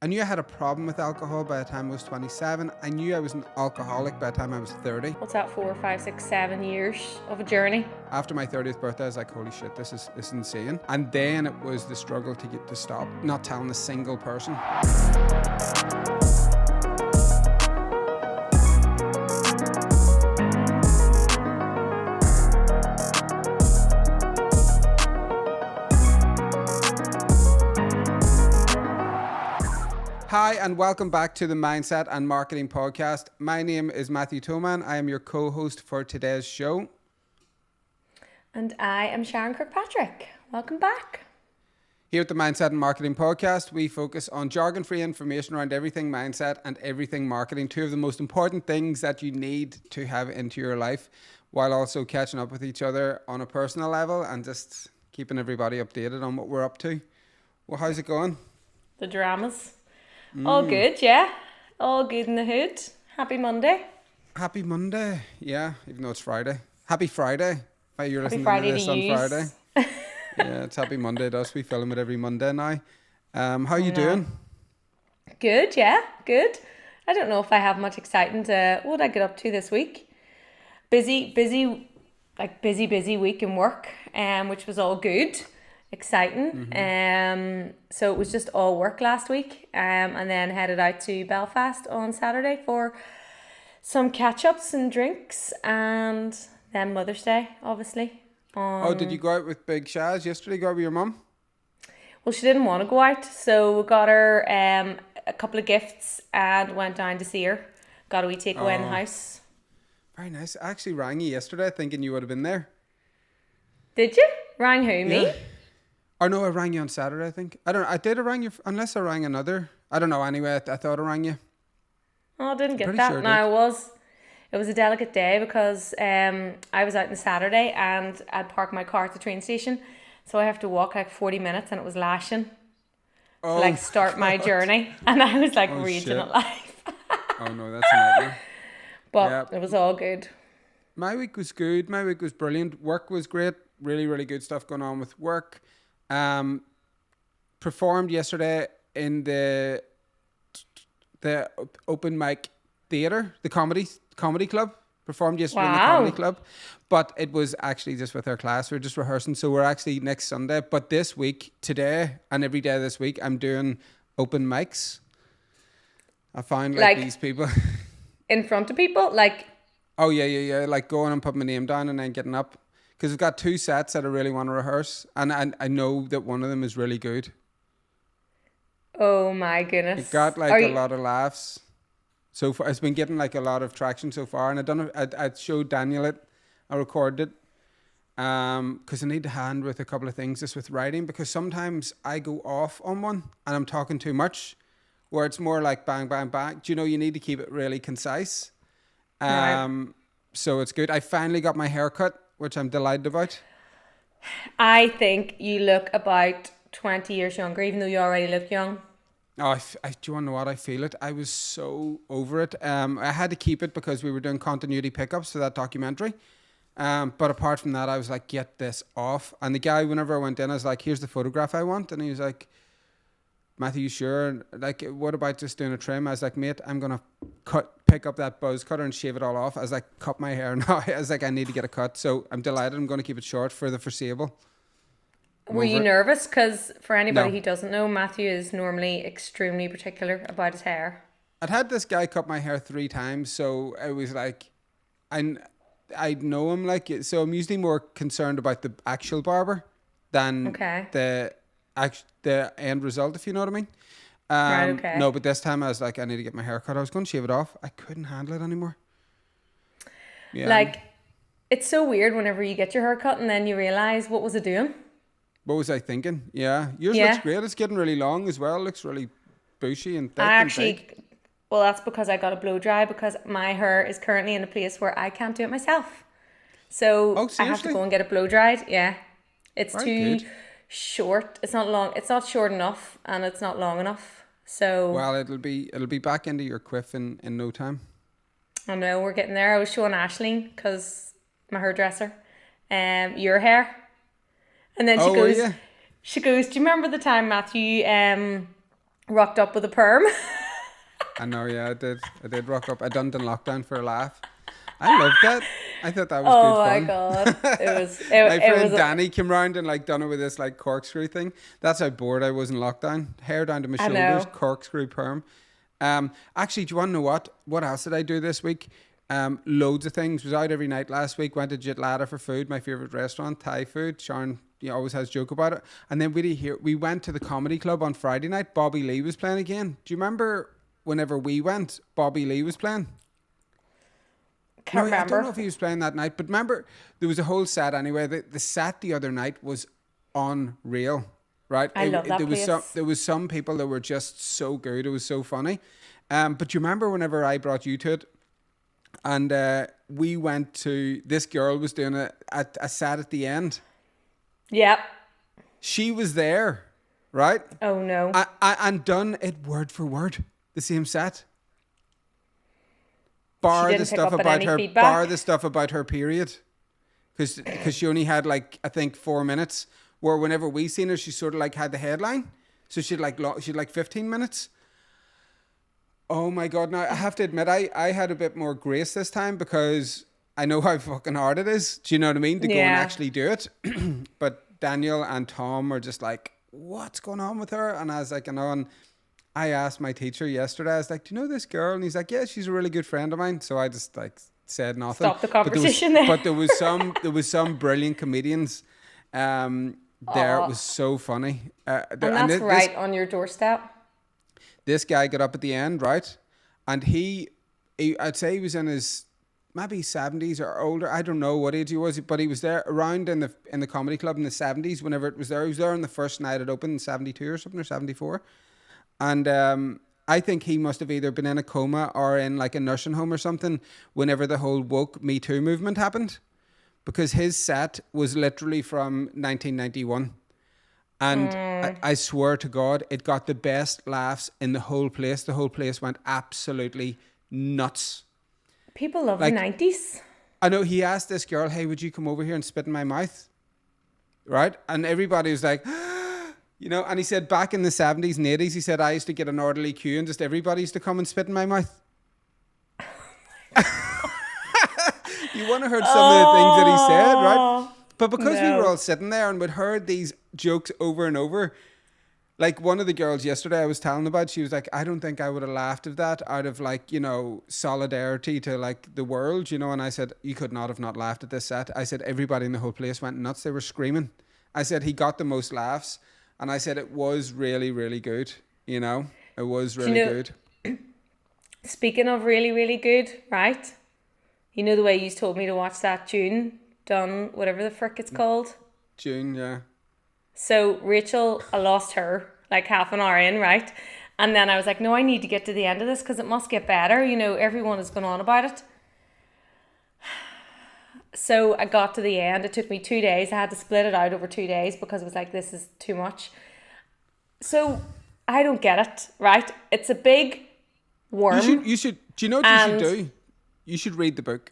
I knew I had a problem with alcohol by the time I was 27. I knew I was an alcoholic by the time I was 30. What's that, 4, 5, 6, 7 years of a journey? After my 30th birthday, I was like, holy shit, this is insane. And then it was the struggle to get to stop, not telling a single person. Hi, and welcome back to the Mindset and Marketing Podcast. My name is Matthew Toman. I am your co-host for today's show. And I am Sharon Kirkpatrick. Welcome back. Here at the Mindset and Marketing Podcast, we focus on jargon-free information around everything mindset and everything marketing, two of the most important things that you need to have into your life, while also catching up with each other on a personal level and just keeping everybody updated on what we're up to. Well, how's it going? The dramas. All good, yeah. All good in the hood. Happy Monday. Happy Monday. Yeah, even though it's Friday. Happy Friday. Why you're Happy listening Friday to this to on yous. Friday. Yeah, it's Happy Monday to us. We film it every Monday now. How you doing? Good, yeah. Good. I don't know if I have much exciting to... What did I get up to this week? Busy week in work, which was all good. Exciting. So it was just all work last week, and then headed out to Belfast on Saturday for some catch-ups and drinks, and then Mother's Day, obviously. Oh, did you go out with Big Shaz yesterday? Go out with your mum? Well, she didn't want to go out, so we got her a couple of gifts and went down to see her. Got a wee takeaway in the house. Very nice. I actually rang you yesterday thinking you would have been there. Did you? Rang who, me? Yeah. Or no, I rang you on Saturday, I think. I don't know. I did rang you, unless I rang another. I don't know. Anyway, I thought I rang you. Oh, I didn't get Pretty that. sure I No, did. it was a delicate day because I was out on Saturday and I'd parked my car at the train station. So I have to walk like 40 minutes and it was lashing Oh, to start my journey. And I was like raging shit. at life. Oh no, that's a nightmare. But Yeah. it was all good. My week was good. My week was brilliant. Work was great. Really, really good stuff going on with work. Performed yesterday in the open mic theatre, the comedy club. Performed yesterday in the Wow. comedy club, but it was actually just with our class. We're just rehearsing, so we're actually next Sunday. But this week, today, and every day this week, I'm doing open mics. I found like these people. In front of people, like... Oh yeah. Like going and putting my name down and then getting up. Because I've got two sets that I really want to rehearse. And I know that one of them is really good. Oh my goodness. It got like a lot of laughs. So far, it's been getting like a lot of traction so far. And I showed Daniel it. I recorded it. Because I need to hand with a couple of things just with writing. Because sometimes I go off on one and I'm talking too much. Where it's more like bang, bang, bang. Do you know you need to keep it really concise? Right. So it's good. I finally got my hair cut, which I'm delighted about. I think you look about 20 years younger, even though you already look young. Oh, do you want to know what? I feel it. I was so over it. I had to keep it because we were doing continuity pickups for that documentary. But apart from that, I was like, get this off. And the guy, whenever I went in, I was like, here's the photograph I want. And he was like, Matthew, you sure? Like, what about just doing a trim? I was like, mate, I'm going to pick up that buzz cutter and shave it all off. I was like, cut my hair now. I was like, I need to get a cut. So I'm delighted. I'm going to keep it short for the foreseeable. Were you nervous? Because for anybody No. who doesn't know, Matthew is normally extremely particular about his hair. I'd had this guy cut my hair 3 times. So I was like, I know him. Like, so I'm usually more concerned about the actual barber than the end result, if you know what I mean. Right, okay. No, but this time I was like, I need to get my hair cut. I was going to shave it off. I couldn't handle it anymore. Yeah. Like, it's so weird whenever you get your hair cut and then you realise, what was it doing? What was I thinking? Yeah. Yours Yeah. looks great. It's getting really long as well. It looks really bushy and thick I and big. actually, well, that's because I got a blow dry because my hair is currently in a place where I can't do it myself. So Oh, I have to seriously? go and get it blow dried. Yeah. It's Very too good. short. It's not long. It's not short enough and it's not long enough. So Well, it'll be back into your quiff in no time. I know we're getting there. I was showing Aisling because my hairdresser, your hair. And then Oh, were you? she goes, do you remember the time, Matthew, rocked up with a perm. I know, yeah, I did rock up. I done it in lockdown for a laugh. I loved that. I thought that was good Oh my fun. god, My it friend was. Danny came round and like done it with this like corkscrew thing. That's how bored I was in lockdown. Hair down to my I shoulders, know. corkscrew perm. Actually, do you want to know what? What else did I do this week? Loads of things. Was out every night last week. Went to Jitlada for food, my favorite restaurant, Thai food. Sharon, always has a joke about it. And then we went to the comedy club on Friday night. Bobby Lee was playing again. Do you remember whenever we went? Bobby Lee was playing. No, Can't I don't know remember. if he was playing that night, but remember there was a whole set anyway. The set the other night was unreal, right? I love that There place. was some people that were just so good. It was so funny. But you remember whenever I brought you to it, and we went to this girl was doing a set at the end. Yep. She was there, right? Oh no. And done it word for word, the same set. She Bar the didn't pick stuff up on about any her, bar feedback. the stuff about her period, because she only had like I think 4 minutes. Where whenever we seen her, she sort of like had the headline, so she'd like 15 minutes. Oh my god! Now I have to admit, I had a bit more grace this time because I know how fucking hard it is. Do you know what I mean? To go and Yeah. actually do it. But Daniel and Tom were just like, "What's going on with her?" And I was like, "I know." And I asked my teacher yesterday. I was like, "Do you know this girl?" And he's like, "Yeah, she's a really good friend of mine." So I just like said nothing. Stop the conversation there. But there was some brilliant comedians. There it was so funny. And And that's this right on your doorstep. this guy got up at the end, right? And I'd say he was in his maybe 70s or older. I don't know what age he was, but he was there around in the comedy club in the 70s whenever it was there. He was there on the first night it opened in 72 or something, or 74. And I think he must have either been in a coma or in like a nursing home or something whenever the whole woke Me Too movement happened. Because his set was literally from 1991. And I swear to God, it got the best laughs in the whole place. The whole place went absolutely nuts. People love the Like, 90s. I know he asked this girl, "Hey, would you come over here and spit in my mouth?" Right? And everybody was like, and he said back in the 70s and 80s, he said, I used to get an orderly queue and just everybody used to come and spit in my mouth. You want to heard some of the things that he said, right? But because we were No. all sitting there and we'd heard these jokes over and over, like one of the girls yesterday I was telling about, she was like, I don't think I would have laughed at that out of like, solidarity to like the world, and I said, you could not have not laughed at this set. I said, everybody in the whole place went nuts. They were screaming. I said, he got the most laughs. And I said, it was really, really good. It was Do you really know, good. speaking of really, really good, right? You know the way you told me to watch that June done, whatever the frick it's called? June, yeah. So Rachel, I lost her like half an hour in, right? And then I was like, no, I need to get to the end of this because it must get better. Everyone is going on about it. So I got to the end. It took me 2 days. I had to split it out over 2 days because it was like, this is too much. So I don't get it, right? It's a big worm. You should, do you know what you should do? You should read the book.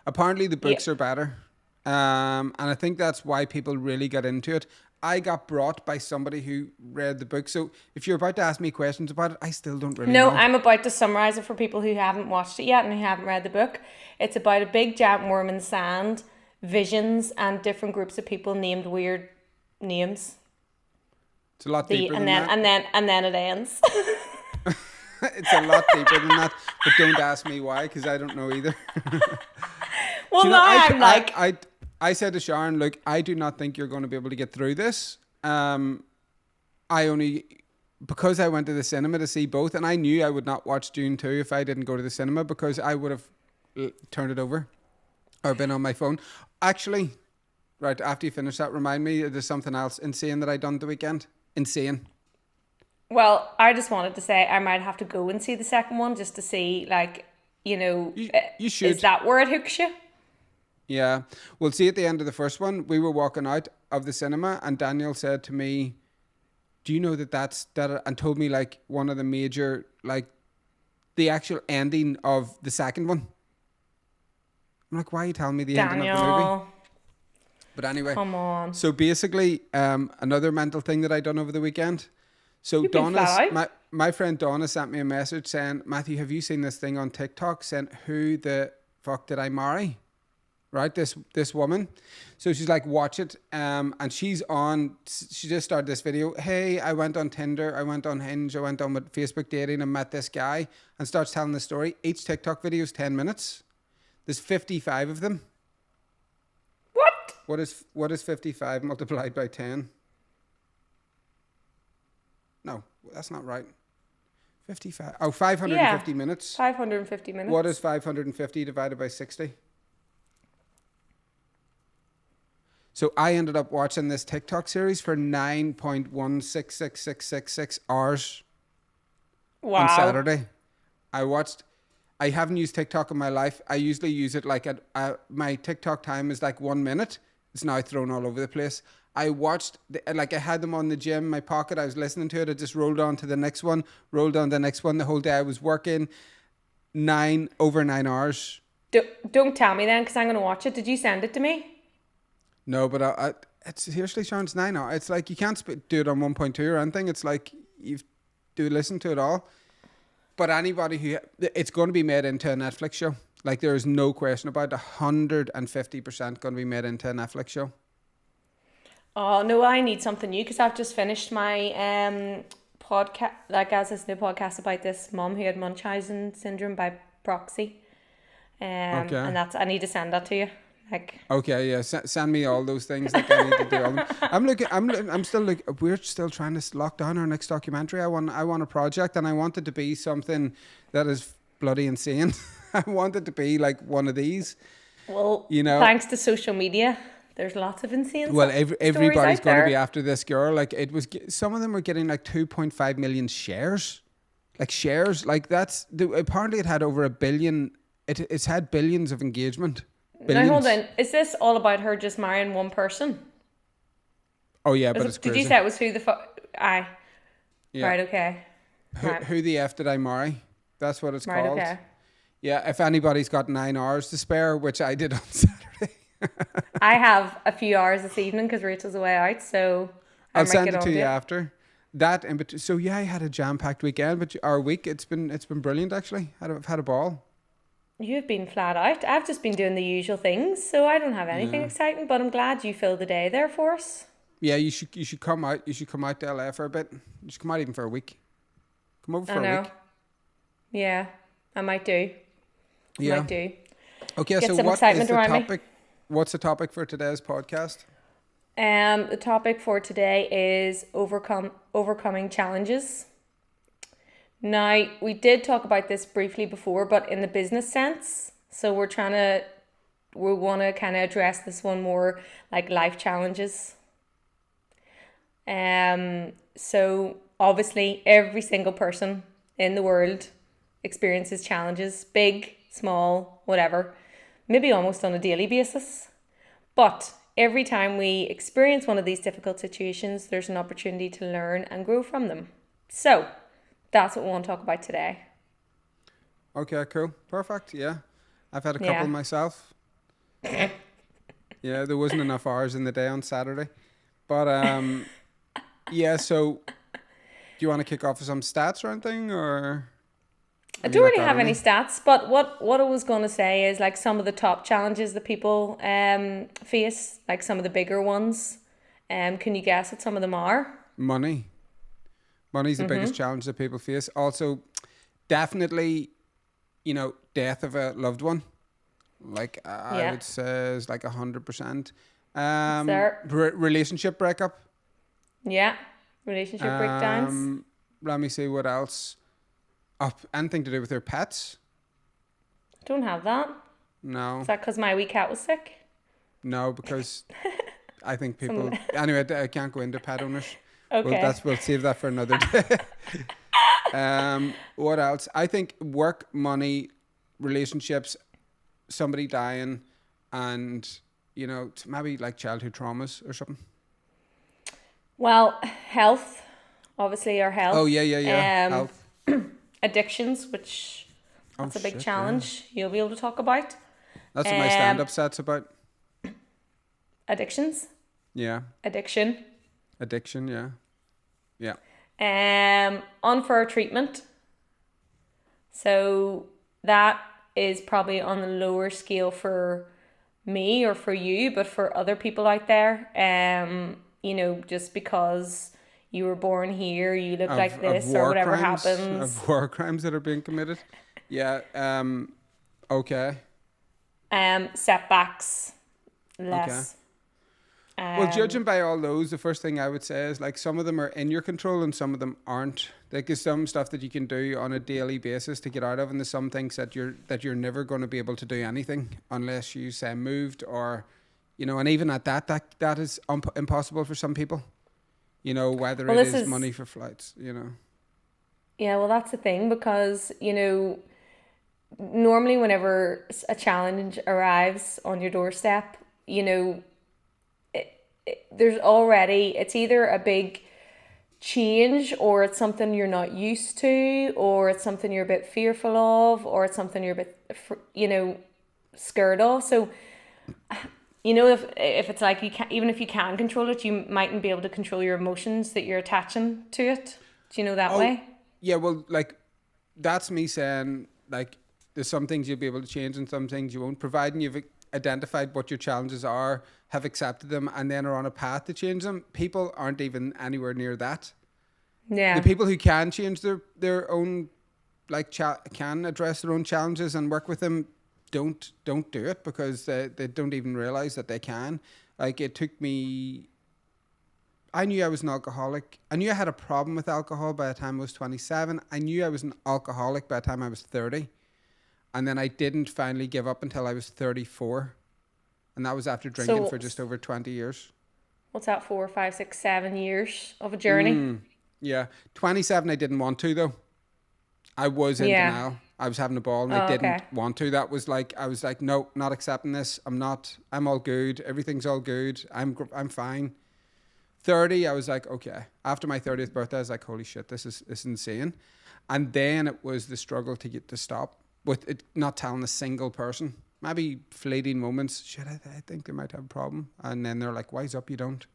Apparently the Yeah, books are better. And I think that's why people really got into it. I got brought by somebody who read the book. So if you're about to ask me questions about it, I still don't really no, know. I'm about to summarize it for people who haven't watched it yet and who haven't read the book. It's about a big giant worm in the sand, visions, and different groups of people named weird names. It's a lot deeper And than then that. and then it ends. It's a lot deeper than that. But don't ask me why, because I don't know either. Well, Do you know, now I'm like, I said to Sharon, look, I do not think you're going to be able to get through this. Because I went to the cinema to see both, and I knew I would not watch Dune 2 if I didn't go to the cinema because I would have turned it over or been on my phone. Actually, right after you finish that, remind me there's something else insane that I done the weekend. Insane. well, I just wanted to say I might have to go and see the second one just to see, like, You should. is that where it hooks you? Yeah. Well, see, at the end of the first one, we were walking out of the cinema and Daniel said to me, do you know that and told me like one of the major, like the actual ending of the second one. I'm like, why are you telling me the ending of the movie? Daniel, But anyway, come on. so basically, another mental thing that I done over the weekend. So You've been flat out. my friend Donna sent me a message saying, Matthew, have you seen this thing on TikTok saying, who the fuck did I marry? Right, this woman. So she's like, watch it. And she just started this video. Hey, I went on Tinder, I went on Hinge, I went on with Facebook dating and met this guy, and starts telling the story. Each TikTok video is 10 minutes. There's 55 of them. What? What is 55 multiplied by 10? No, that's not right. 55. Oh, 550 minutes. 550 minutes. What is 550 divided by 60? So I ended up watching this TikTok series for 9.166666 hours on Saturday. I haven't used TikTok in my life. I usually use it like my TikTok time is like 1 minute. It's now thrown all over the place. I watched, I had them on the gym in my pocket. I was listening to it. I just rolled on to the next one, rolled on to the next one. The whole day I was working over 9 hours. Don't tell me then, because I'm going to watch it. Did you send it to me? No, but it's seriously, Sean, it's 9 hours. It's like you can't do it on 1.2 or anything. It's like you do listen to it all. But anybody it's going to be made into a Netflix show. Like there is no question about 150% going to be made into a Netflix show. Oh no, I need something new because I've just finished my podcast. Like as this new podcast about this mum who had Munchausen syndrome by proxy. Okay. And I need to send that to you. Like. Okay, yeah. Send me all those things. Like I need to do all them. We're still trying to lock down our next documentary. I want a project, and I want it to be something that is bloody insane. I want it to be like one of these. Well, thanks to social media, there's lots of insane. Well, everybody's going to be after this girl. Like some of them were getting like 2.5 million shares. Like shares, like apparently it had over 1 billion. It's had billions of engagement. Billions. Now hold on, is this all about her just marrying one person? Oh yeah, but it's crazy. Did you say it was who the fuck? Aye. Yeah. Right. Okay. Who the F did I marry? That's what it's called. Right. Okay. Yeah. If anybody's got 9 hours to spare, which I did on Saturday. I have a few hours this evening because Rachel's away out, so I'll send it to you after. That in between. So yeah, I had a jam-packed weekend, but our week it's been brilliant actually. I've had a ball. You've been flat out. I've just been doing the usual things, so I don't have anything exciting. But I'm glad you filled the day there for us. Yeah, you should come out. You should come out to LA for a bit. You should come out even for a week. Come over for a week. Yeah, I might do. Might do. Okay, so what is the topic? What's the topic for today's podcast? The topic for today is overcoming challenges. Now, we did talk about this briefly before, but in the business sense. So we want to kind of address this one more like life challenges. So obviously every single person in the world experiences challenges, big, small, whatever, maybe almost on a daily basis. But every time we experience one of these difficult situations, there's an opportunity to learn and grow from them. So that's what we want to talk about today. Okay, cool. Perfect. Yeah. I've had a couple myself. Yeah, there wasn't enough hours in the day on Saturday. But yeah, so do you want to kick off with some stats or anything, or? I don't really have any stats, but what I was going to say is like some of the top challenges that people face, like some of the bigger ones. Can you guess what some of them are? Money's the biggest challenge that people face. Also, definitely, death of a loved one. Like I would say is like 100%. Relationship breakup. Yeah, relationship breakdowns. Let me see what else. Anything to do with their pets. Don't have that. No. Is that because my wee cat was sick? No, because I think people. Anyway, I can't go into pet owners. Okay. We'll save that for another day. What else? I think work, money, relationships, somebody dying, and maybe like childhood traumas or something. Well, health, obviously our health. Oh yeah. Health. Addictions, which that's a big challenge. Yeah. You'll be able to talk about. That's what my stand-up set's about. Addictions. Yeah. Addiction, yeah. Unfair treatment. So that is probably on the lower scale for me or for you, but for other people out there, just because you were born here, you look like Of this, or war whatever crimes, happens. of war crimes that are being committed. Yeah. Okay. Setbacks, Okay. less. Well, Um, judging by all those, the first thing I would say is like some of them are in your control and some of them aren't. Like there's some stuff that you can do on a daily basis to get out of, and there's some things that you're never going to be able to do anything unless you say moved or, and even at that is impossible for some people. Whether well, it this is is money for flights. yeah. Well, that's the thing because normally whenever a challenge arrives on your doorstep, there's already it's either a big change or it's something you're not used to or it's something you're a bit fearful of or it's something you're a bit scared of. So if it's like you can, even if you can control it, you mightn't be able to control your emotions that you're attaching to it. Do you know that Oh, way? yeah. Well, like that's me saying like there's some things you'll be able to change and some things you won't, providing you've identified what your challenges are, have accepted them, and then are on a path to change them. People aren't even anywhere near that. The Yeah. people who can change their own like can address their own challenges and work with them don't do it because they don't even realize that they can. Like it took me. I knew I was an alcoholic. I knew I had a problem with alcohol by the time I was 27. I knew I was an alcoholic by the time I was 30. And then I didn't finally give up until I was 34. And that was after drinking So for just over 20 years. what's that, 4, 5, 6, 7 years of a journey? Yeah. 27, I didn't want to, though. I was in Yeah. denial. I was having a ball and I Oh, didn't okay. want to. That was like, I was like, no, not accepting this. I'm all good. Everything's all good. I'm fine. 30, I was like, okay. After my 30th birthday, I was like, holy shit, this is insane. And then it was the struggle to get to stop with it, not telling a single person. Maybe fleeting moments. Shit, I think they might have a problem. And then they're like, wise up, you don't.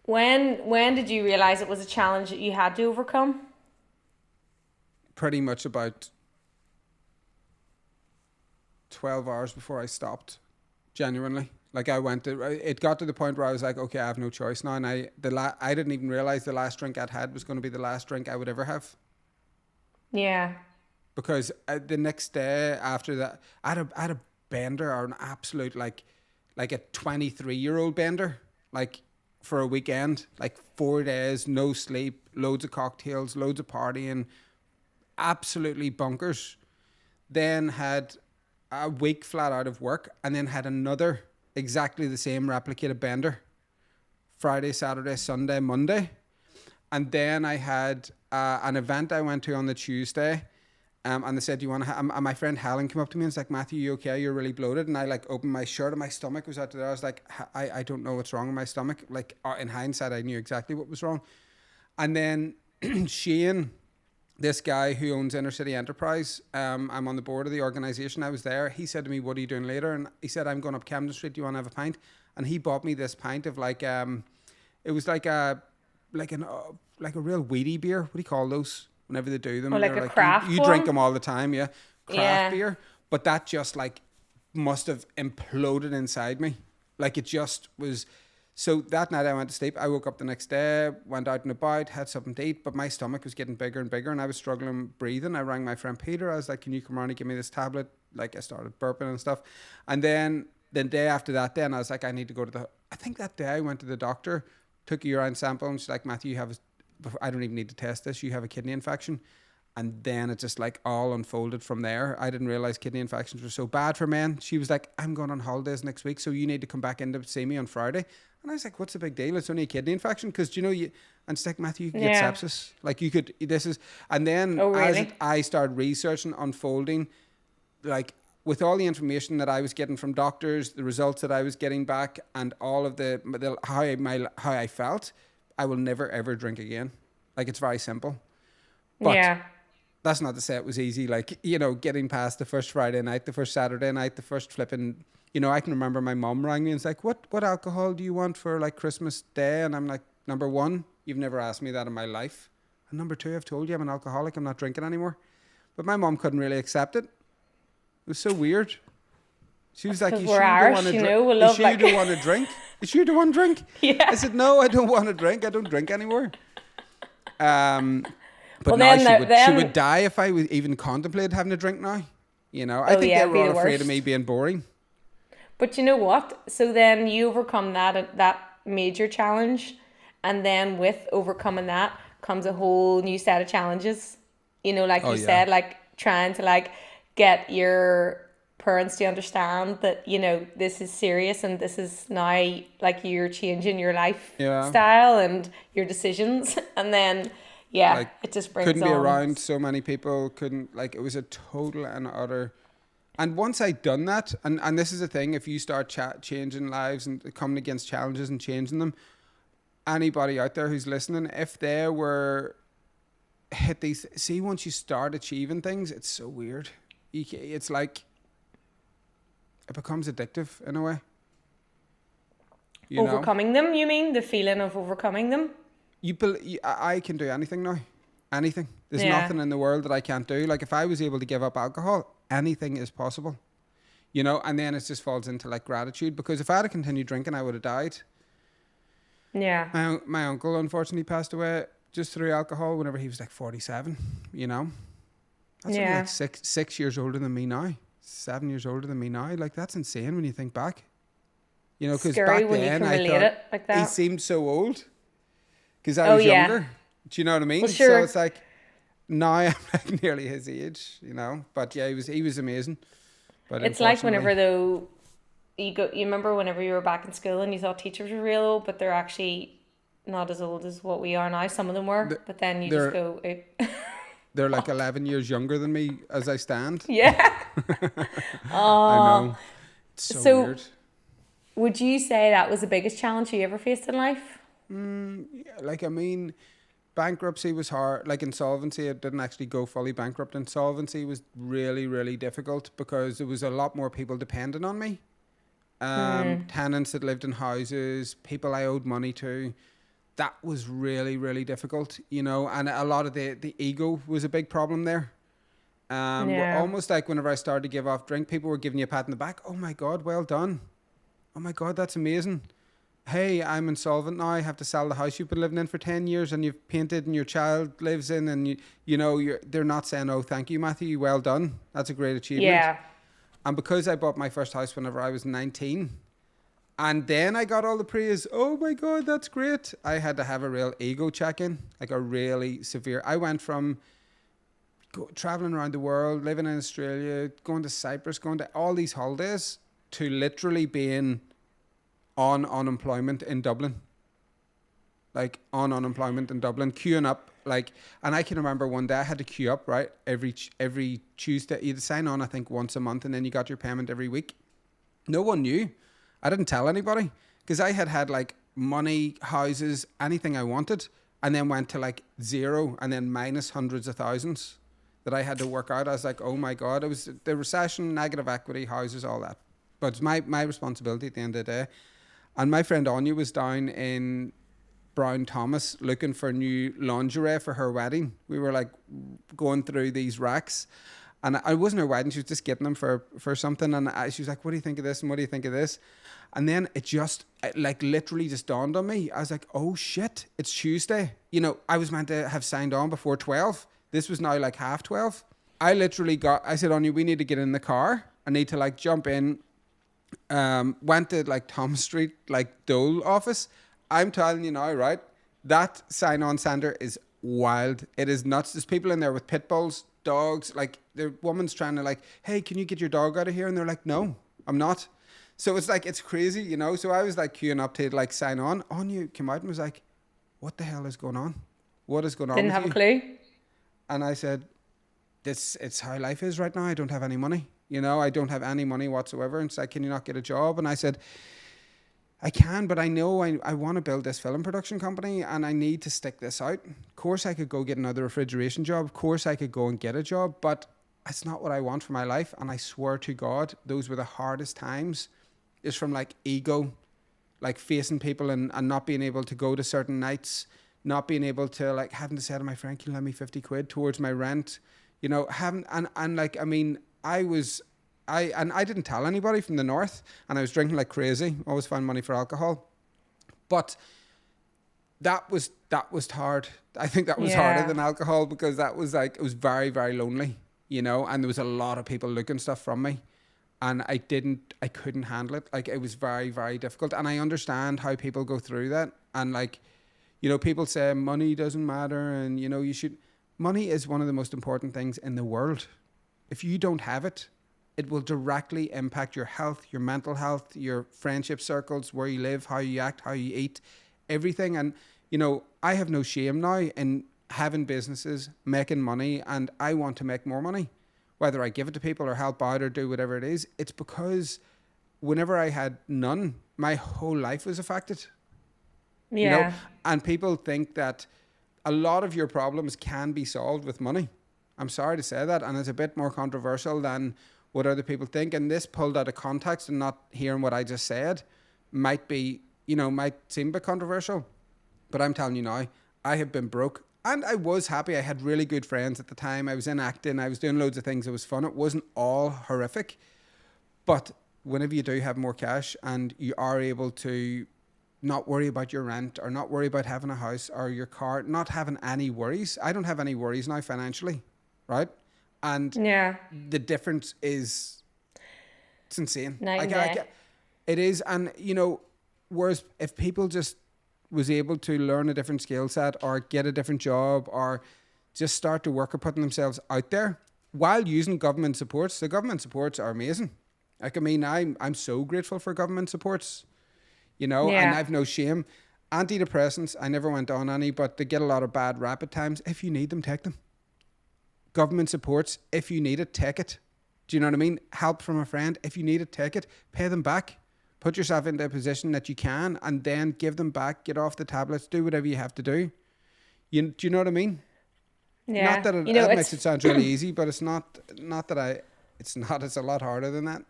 When did you realize it was a challenge that you had to overcome? Pretty much about 12 hours before I stopped, genuinely. Like it got to the point where I was like, okay, I have no choice now. And I didn't even realize the last drink I'd had was going to be the last drink I would ever have. Yeah. Because the next day after that, I had a bender or an absolute like a 23-year-old bender, like for a weekend, like 4 days, no sleep, loads of cocktails, loads of partying, absolutely bonkers. Then had a week flat out of work, and then had another exactly the same replicated bender Friday, Saturday, Sunday, Monday. And then I had an event I went to on the Tuesday. And they said, "Do you want to?" And my friend Helen came up to me and was like, "Matthew, you okay? You're really bloated." And I like opened my shirt and my stomach was out there. I was like, "I don't know what's wrong with my stomach." Like in hindsight, I knew exactly what was wrong. And then Shane, this guy who owns Inner City Enterprise, I'm on the board of the organization. I was there. He said to me, "What are you doing later?" And he said, "I'm going up Camden Street. Do you want to have a pint?" And he bought me this pint of like it was like an like a real weedy beer. What do you call those? Whenever they do Or them, like they're a like you, craft you drink one? them all the time, yeah. Craft Yeah. beer, but that just like must have imploded inside me. Like it just was. So that night I went to sleep. I woke up the next day, went out and about, had something to eat, but my stomach was getting bigger and bigger, and I was struggling breathing. I rang my friend Peter. I was like, "Can you come around and give me this tablet?" Like I started burping and stuff, and then the day after that, then I was like, "I need to go to the." I think that day I went to the doctor, took a urine sample, and she's like, "Matthew, you have a I don't even need to test this. You have a kidney infection." And then it just like all unfolded from there. I didn't realize kidney infections were so bad for men. She was like, "I'm going on holidays next week, so you need to come back in to see me on Friday." And I was like, "What's the big deal? It's only a kidney infection." Because, you, and it's like, "Matthew, you could get Yeah. sepsis. Like you could, and then Oh, as really? I started researching, unfolding, like with all the information that I was getting from doctors, the results that I was getting back, and all of the how I felt, I will never ever drink again. Like it's very simple, but Yeah. that's not to say it was easy. Like getting past the first Friday night, the first Saturday night, the first flipping. I can remember my mom rang me and was like, "What alcohol do you want for like Christmas Day?" And I'm like, "Number one." You've never asked me that in my life. And number two, I've told you I'm an alcoholic. I'm not drinking anymore. But my mom couldn't really accept it. It was so weird. She was like, Because you we're sure you don't Irish, want to you drink? know, we You love sure you like... don't want to drink? You sure you don't want to drink? Yeah. I said, no, I don't want to drink. I don't drink anymore. But Well, now then she would die if I would even contemplate having a drink now. You know, I Oh, think yeah, they it'd were be all the afraid of worst. me being boring. But you know what? So then you overcome that major challenge, and then with overcoming that comes a whole new set of challenges. You know, like Oh, you yeah. said, like trying to like get your parents to understand that, you know, this is serious and this is now like you're changing your Yeah. lifestyle and your decisions, and then Like, it just brings couldn't be on. around so many people. Couldn't, like, it was a total and utter. And once I'd done that, and this is the thing, if you start changing lives and coming against challenges and changing them, anybody out there who's listening, if they were hit these, see, once you start achieving things, it's so weird. It's like, it becomes addictive in a way. You know? Overcoming them, you mean? The feeling of overcoming them? I can do anything now. Anything. There's Yeah. nothing in the world that I can't do. Like, if I was able to give up alcohol, anything is possible. You know, and then it just falls into like gratitude, because if I had continued drinking, I would have died. Yeah. My uncle unfortunately passed away just through alcohol whenever he was like 47. You know, that's only Yeah. like six years older than me now. 7 years older than me now. Like, that's insane when you think back. You know, because Scary back when you then can I relate thought it like that. he seemed so old because I Oh, was yeah. younger. Do you know what I mean? Well, sure. So it's like now I'm like nearly his age. You know, but yeah, he was amazing. But It's like whenever unfortunately- though you remember whenever you were back in school and you thought teachers were real old, but they're actually not as old as what we are now. Some of them were, but then you just go, they're like 11 years younger than me as I stand. yeah. I know. It's so weird. Would you say that was the biggest challenge you ever faced in life? Like, I mean, bankruptcy was hard. Like, insolvency, it didn't actually go fully bankrupt. Insolvency was really, really difficult because there was a lot more people dependent on me. Tenants that lived in houses, people I owed money to. That was really, really difficult, you know, and a lot of the ego was a big problem there. Yeah. Almost like whenever I started to give off drink, people were giving you a pat in the back. Oh my God, well done. Oh my God, that's amazing. Hey, I'm insolvent now. I have to sell the house you've been living in for 10 years and you've painted and your child lives in, and they're not saying, oh, thank you, Matthew. Well done. That's a great achievement. Yeah. And because I bought my first house whenever I was 19, and then I got all the praise, oh my God, that's great. I had to have a real ego check-in, like a really severe. I went from traveling around the world, living in Australia, going to Cyprus, going to all these holidays, to literally being on unemployment in Dublin. Like, on unemployment in Dublin, queuing up. Like, and I can remember one day I had to queue up, right? Every Tuesday. You had to sign on, I think, once a month, and then you got your payment every week. No one knew. I didn't tell anybody because I had like money, houses, anything I wanted, and then went to like zero and then minus hundreds of thousands that I had to work out. I was like, oh my God, it was the recession, negative equity, houses, all that. But it's my responsibility at the end of the day. And my friend Anya was down in Brown Thomas looking for new lingerie for her wedding. We were like going through these racks. And I wasn't her wedding, she was just getting them for something. And she was like, what do you think of this? And what do you think of this? And then it like literally just dawned on me. I was like, oh shit, it's Tuesday. You know, I was meant to have signed on before 12. This was now like 12:30. I said, Anya, we need to get in the car. I need to like jump in. Went to like Thomas Street, like Dole office. I'm telling you now, right? That sign-on center is wild. It is nuts. There's people in there with pit bulls, dogs. Like, the woman's trying to like, hey, can you get your dog out of here? And they're like, no, I'm not. So it's like, it's crazy, you know? So I was like queuing up to like sign on. Anya came out and was like, what the hell is going on? What is going on Didn't with have you? a clue. And I said, it's how life is right now. I don't have any money. You know, I don't have any money whatsoever. And it's like, can you not get a job? And I said, I can, but I know I want to build this film production company and I need to stick this out. Of course, I could go get another refrigeration job. Of course, I could go and get a job, but it's not what I want for my life. And I swear to God, those were the hardest times. It's from like ego, like facing people and not being able to go to certain nights, not being able to, like, having to say to my friend, can you lend me 50 quid towards my rent? You know, having, and like, I mean, I didn't tell anybody from the north, and I was drinking like crazy, always found money for alcohol. But that was hard. I think that was harder than alcohol, because that was like, it was very, very lonely, you know, and there was a lot of people looking stuff from me, and I couldn't handle it. Like, it was very, very difficult. And I understand how people go through that. And like, you know, people say money doesn't matter, and you know, money is one of the most important things in the world. If you don't have it, it will directly impact your health, your mental health, your friendship circles, where you live, how you act, how you eat, everything. And, you know, I have no shame now in having businesses, making money, and I want to make more money. Whether I give it to people or help out or do whatever it is, it's because whenever I had none, my whole life was affected. Yeah. You know, and people think that a lot of your problems can be solved with money. I'm sorry to say that, and it's a bit more controversial than what other people think. And this, pulled out of context and not hearing what I just said, might be, you know, might seem a bit controversial. But I'm telling you now, I have been broke, and I was happy. I had really good friends at the time. I was in acting. I was doing loads of things. It was fun. It wasn't all horrific. But whenever you do have more cash and you are able to not worry about your rent, or not worry about having a house or your car, not having any worries. I don't have any worries now financially, right? And the difference is, it's insane. It is. And, you know, whereas if people just was able to learn a different skill set, or get a different job, or just start to work at putting themselves out there while using government supports, the government supports are amazing. Like, I mean, I'm so grateful for government supports, you know, and I've no shame. Antidepressants, I never went on any, but they get a lot of bad rap at times. If you need them, take them. Government supports, if you need it, take it. Do you know what I mean? Help from a friend, if you need it, take it. Pay them back. Put yourself into a position that you can, and then give them back. Get off the tablets. Do whatever you have to do. Do you know what I mean? Yeah. Not that it, that makes it sound really easy, but it's not. Not that it's not. It's a lot harder than that.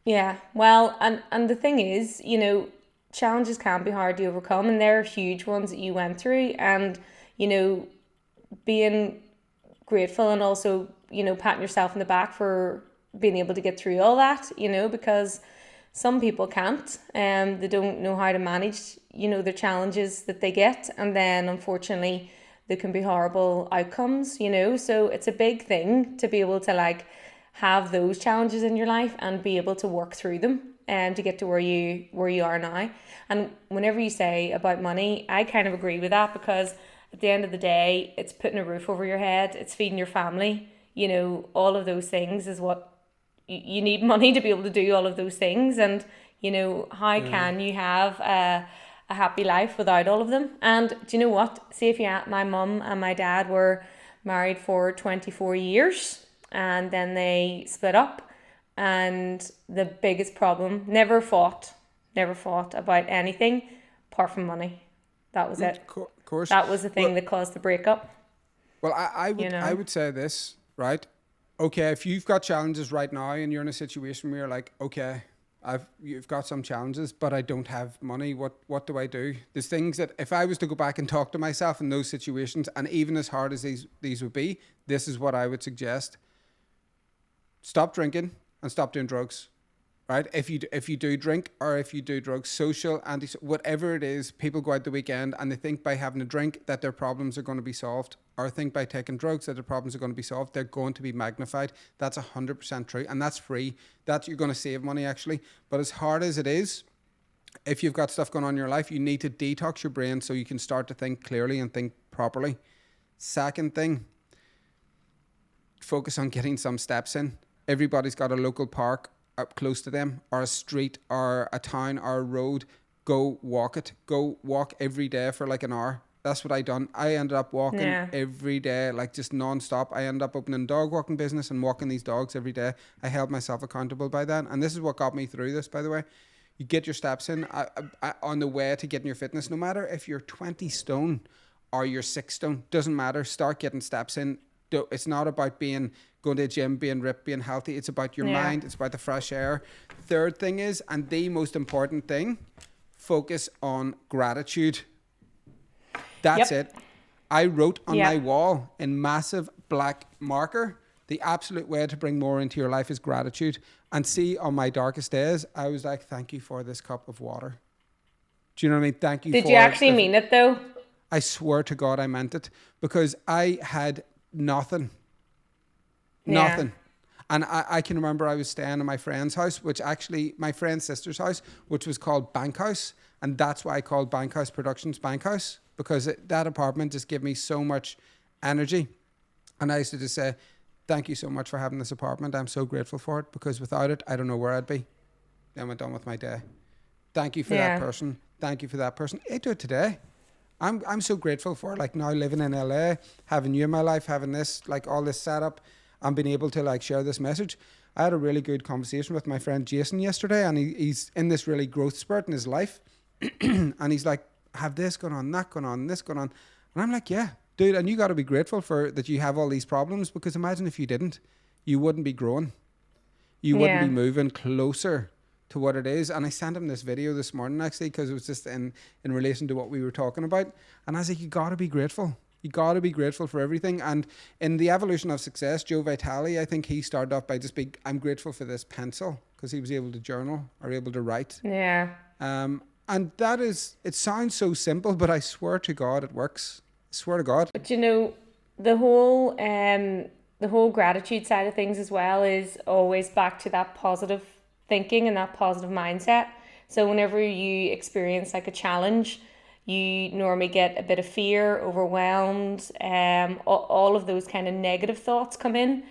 Yeah. Well, and the thing is, you know, challenges can be hard to overcome, and there are huge ones that you went through, and, you know, being grateful, and also, you know, patting yourself in the back for being able to get through all that, you know, because some people can't, they don't know how to manage, you know, the challenges that they get, and then unfortunately there can be horrible outcomes, you know. So it's a big thing to be able to, like, have those challenges in your life and be able to work through them, and to get to where you are now. And whenever you say about money, I kind of agree with that, because at the end of the day, it's putting a roof over your head, it's feeding your family, you know, all of those things is what you need money to be able to do all of those things. And, you know, how can you have a happy life without all of them? And do you know what? See, if my mum and my dad were married for 24 years and then they split up, and the biggest problem, never fought about anything apart from money. That was it. Of course. That was the thing that caused the breakup. Well, I would say this, right? Okay, if you've got challenges right now and you're in a situation where you're like, okay, you've got some challenges, but I don't have money. What do I do? There's things that if I was to go back and talk to myself in those situations, and even as hard as these would be, this is what I would suggest. Stop drinking and stop doing drugs. Right? If you do drink, or if you do drugs, social, whatever it is, people go out the weekend and they think by having a drink that their problems are going to be solved, or think by taking drugs that their problems are going to be solved. They're going to be magnified. That's 100% true, and that's free. That you're going to save money, actually. But as hard as it is, if you've got stuff going on in your life, you need to detox your brain so you can start to think clearly and think properly. Second thing, focus on getting some steps in. Everybody's got a local park up close to them, or a street, or a town, or a road. Go walk it. Go walk every day for like an hour. That's what I done. I ended up walking every day, like just non-stop. I ended up opening a dog walking business and walking these dogs every day. I held myself accountable by that, and this is what got me through this, by the way. You get your steps in on the way to getting your fitness. No matter if you're 20 stone or you're 6 stone, doesn't matter. Start getting steps in. It's not about going to the gym, being ripped, being healthy. It's about your mind. It's about the fresh air. Third thing is, and the most important thing, focus on gratitude. That's Yep. it. I wrote on my Yep. wall in massive black marker, the absolute way to bring more into your life is gratitude. And see, on my darkest days, I was like, thank you for this cup of water. Do you know what I mean? Thank you Did you for actually mean it though? I swear to God I meant it, because I had nothing. Yeah. Nothing. And I can remember I was staying in my friend's house, which actually, my friend's sister's house, which was called Bank House. And that's why I called Bank House Productions Bank House, because that apartment just gave me so much energy. And I used to just say, thank you so much for having this apartment. I'm so grateful for it, because without it, I don't know where I'd be. Then went on with my day. Thank you for that Yeah. person. Thank you for that person. I do it today. I'm so grateful for, like, now living in LA, having you in my life, having this, like, all this setup, and being able to, like, share this message. I had a really good conversation with my friend Jason yesterday, and he's in this really growth spurt in his life. And he's like, have this going on, that going on, this going on. And I'm like, yeah, dude, and you got to be grateful for that you have all these problems, because imagine if you didn't, you wouldn't be growing. You wouldn't be Yeah. moving closer to what it is. And I sent him this video this morning, actually, because it was just in relation to what we were talking about. And I was like, you got to be grateful. You got to be grateful for everything. And in the evolution of success, Joe Vitale, I think he started off by just being, I'm grateful for this pencil, because he was able to journal or able to write. Yeah. And that is, it sounds so simple, but I swear to God, it works. I swear to God. But you know, the whole gratitude side of things as well is always back to that positive thinking and that positive mindset. So whenever you experience like a challenge, you normally get a bit of fear, overwhelmed, all of those kind of negative thoughts come in.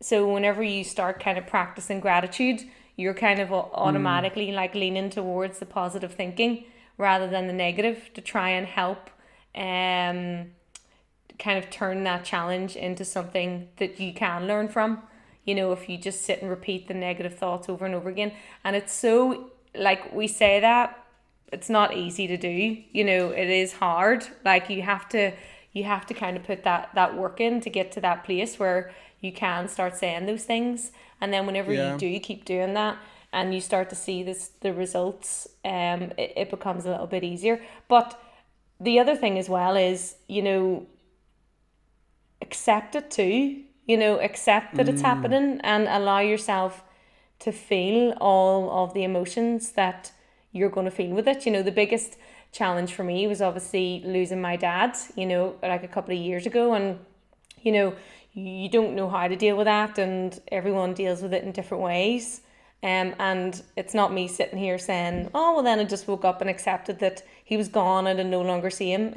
So whenever you start kind of practicing gratitude, you're kind of automatically like leaning towards the positive thinking rather than the negative, to try and help kind of turn that challenge into something that you can learn from. You know, if you just sit and repeat the negative thoughts over and over again. And it's so, like, we say that it's not easy to do. You know, it is hard. Like, you have to kind of put that work in to get to that place where you can start saying those things. And then whenever you Yeah. do keep doing that and you start to see the results, it becomes a little bit easier. But the other thing as well is, you know, accept it too. You know, accept that it's happening and allow yourself to feel all of the emotions that you're going to feel with it. You know, the biggest challenge for me was obviously losing my dad, you know, like a couple of years ago. And, you know, you don't know how to deal with that, and everyone deals with it in different ways. And it's not me sitting here saying, oh, well, then I just woke up and accepted that he was gone and I no longer see him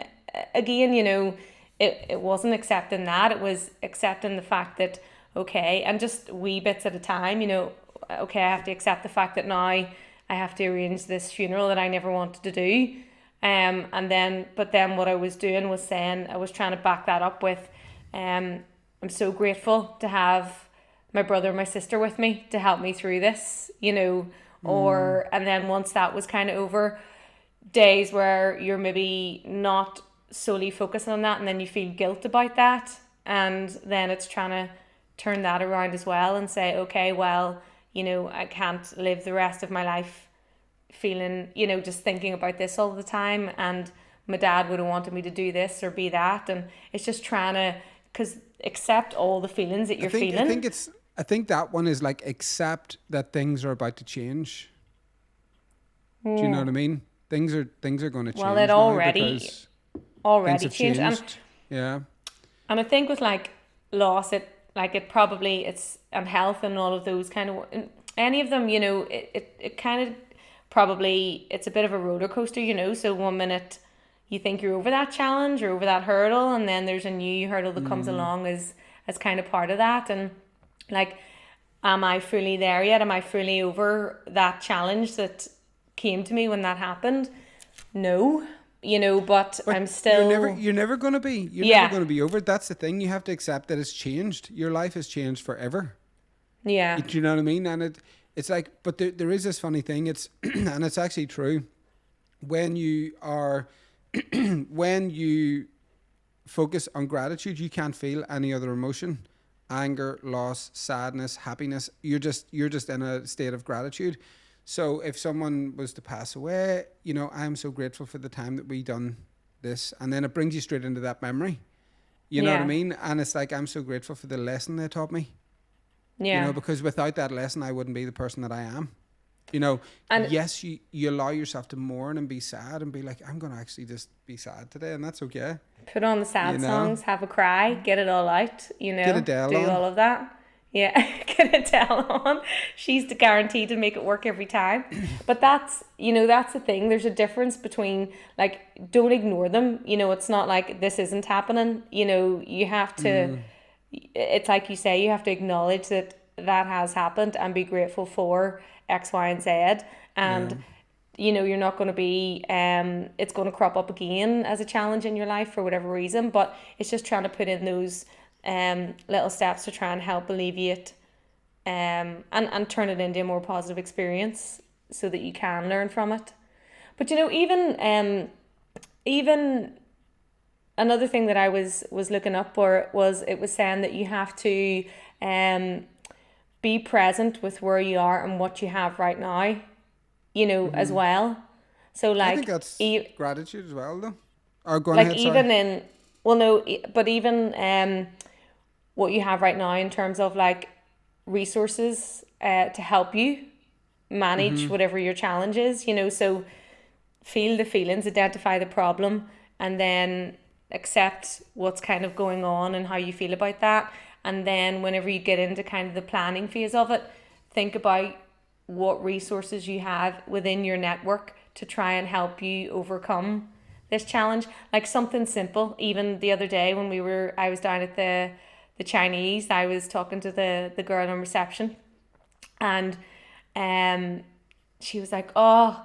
again. You know, it wasn't accepting that. It was accepting the fact that, okay, and just wee bits at a time, you know, okay, I have to accept the fact that now I have to arrange this funeral that I never wanted to do. But then what I was doing was saying, I was trying to back that up with, I'm so grateful to have my brother and my sister with me to help me through this, you know, and then once that was kind of over, days where you're maybe not solely focusing on that and then you feel guilt about that, and then it's trying to turn that around as well and say, okay, well, you know, I can't live the rest of my life feeling, you know, just thinking about this all the time, and my dad would have wanted me to do this or be that. And it's just trying to, because accept all the feelings that you're feeling. I think that one is like, accept that things are about to change. Do you know what I mean? Things are going to change. Well, it now already because things already have changed. changed. Yeah. And I think with like loss, it's and health and all of those kind of, any of them, you know, it kind of probably, it's a bit of a roller coaster, you know. So 1 minute you think you're over that challenge or over that hurdle, and then there's a new hurdle that comes along as kind of part of that. And like, am I fully there yet? Am I fully over that challenge that came to me when that happened? No. You know, but I'm still... You're never going to be. You're Yeah. never going to be over it. That's the thing. You have to accept that it's changed. Your life has changed forever. Yeah. Do you know what I mean? And it's like, but there is this funny thing. It's, and it's actually true. When you are, when you focus on gratitude, you can't feel any other emotion. Anger, loss, sadness, happiness. You're just in a state of gratitude. So if someone was to pass away, you know, I'm so grateful for the time that we done this, and then it brings you straight into that memory. You know what I mean? And it's like, I'm so grateful for the lesson they taught me. Yeah. You know, because without that lesson, I wouldn't be the person that I am. You know, and yes, you allow yourself to mourn and be sad and be like, I'm going to actually just be sad today, and that's okay. Put on the sad songs, have a cry, get it all out, you know, get Adele do on. all of that. Yeah, get Adele on. She's guaranteed to make it work every time. But that's, you know, that's the thing. There's a difference between, like, don't ignore them. You know, it's not like this isn't happening. You know, you have to, it's like you say, you have to acknowledge that that has happened and be grateful for X, Y, and Z. And you know, you're not going to be, it's going to crop up again as a challenge in your life for whatever reason, but it's just trying to put in those little steps to try and help alleviate and turn it into a more positive experience so that you can learn from it. But you know, even another thing that I was looking up for was, it was saying that you have to be present with where you are and what you have right now, you know, as well. So like, I think that's gratitude as well, though. Or go like ahead, even in, well, no, but even what you have right now in terms of like resources to help you manage whatever your challenge is, you know. So feel the feelings, identify the problem, and then accept what's kind of going on and how you feel about that. And then whenever you get into kind of the planning phase of it, think about what resources you have within your network to try and help you overcome this challenge. Like something simple, even the other day when I was down at the Chinese, I was talking to the girl in reception, and she was like, I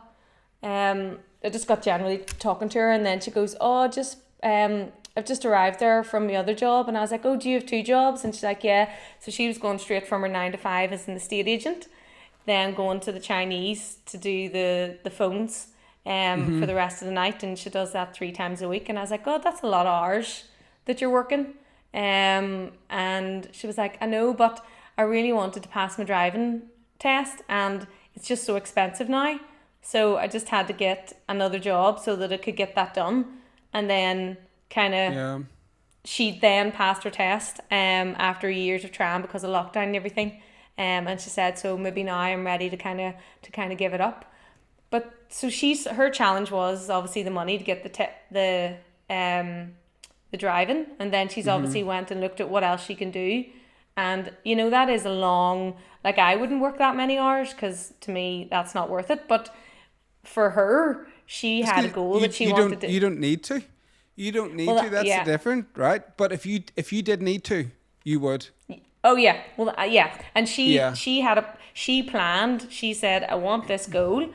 just got generally talking to her, and then she goes, I've just arrived there from the other job. And I was like, oh, do you have 2 jobs? And she's like, yeah. So she was going straight from her 9 to 5 as an estate agent, then going to the Chinese to do the phones for the rest of the night. And she does that 3 times a week. And I was like, oh, that's a lot of hours that you're working. And she was like, I know, but I really wanted to pass my driving test, and it's just so expensive now. So I just had to get another job so that I could get that done. And then kind of she then passed her test after years of trying because of lockdown and everything. And she said, so maybe now I'm ready to kind of give it up. But so her challenge was obviously the money to get the driving, and then she's obviously went and looked at what else she can do. And you know, that is a long, like, I wouldn't work that many hours because to me that's not worth it. But for her, she had a goal that she wanted to. You don't need to. You don't need to. That's different, right? But if you did need to, you would. Oh yeah, well yeah, and she planned. She said, I want this goal.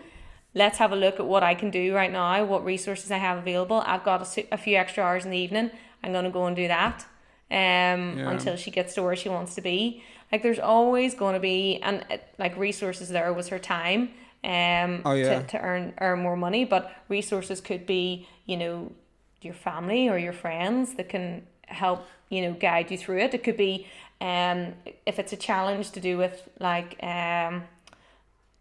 Let's have a look at what I can do right now, what resources I have available. I've got a few extra hours in the evening. I'm going to go and do that until she gets to where she wants to be. Like, there's always going to be, and like, resources there was her time to earn more money. But resources could be, you know, your family or your friends that can help, you know, guide you through it. It could be if it's a challenge to do with like